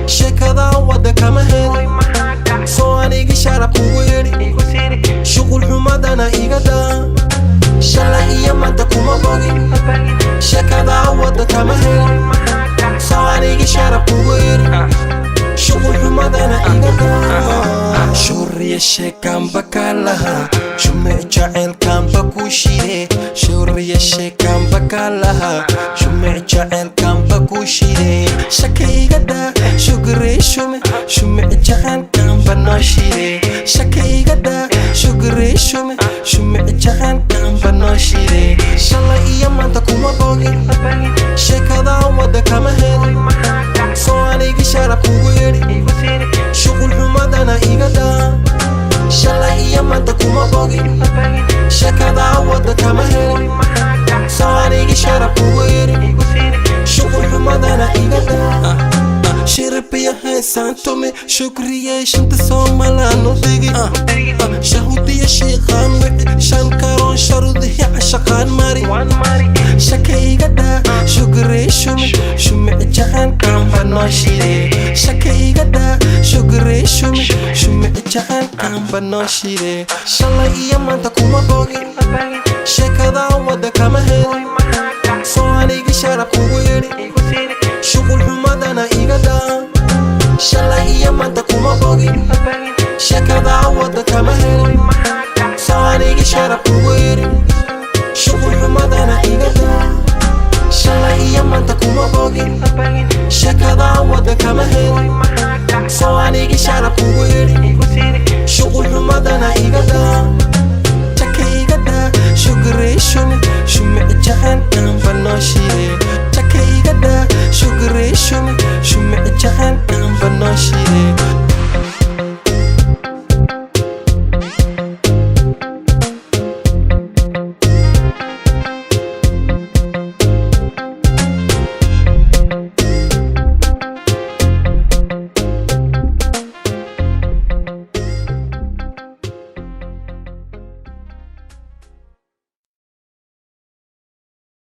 sheekada wada kama helin soo anigi sharab kugu yidhi shuqul xumadana iga daa shalay iyo maanta kuma bogin sheekada wada kama helin soo anigi sharab kugu yidhi shuqul xumadana iga daa shuriya sheekanba ka lahaa shumic jaceylkanba ku shide shuriya sheekanba ka lahaa shumic jaceylkanba ku shide shaka iga daa shugre shume shumic jaceylkanba noo shide shaka iga daa shugre shume shumic jaceylkanba noo shide shalay iyo maanta kuma bogin sheekada wada kama helin soo anigi sharab kugu yidhi shuqul xumadana iga daa shalay iyo maanta kuma bogin sheekada wada kama helin soo anigi sharab kugu yidhi shuqul xumadana iga daa shirbiya heesaantume shukriye shanta soomalaanu digi shahudiya shiiqaan wici shan karoon sharudihi cashaqaan mari shaka iga daa shugre shume shumic jacaylkanba noo shide shaka iga daa shugre shume shumic jacaylkanba noo shide shalay iyo maanta kuma bogin sheekada wada kama helin soo anigi sharab kugu yidhi shuqul xumadana iga daa shalay iyo maanta kuma bogin sheekada wada kama helin soo anigi sharab kugu yidhi shuqul xumadana iga daa shalay iyo maanta kuma bogin sheekada wada kama helin soo anigi sharab kugu yidhi shuqul xumadana iga daa shaka iga daa shugre shume shumic jacaylkanba noo shide shaka iga daa shugre shume shumic jacaylkanba noo shide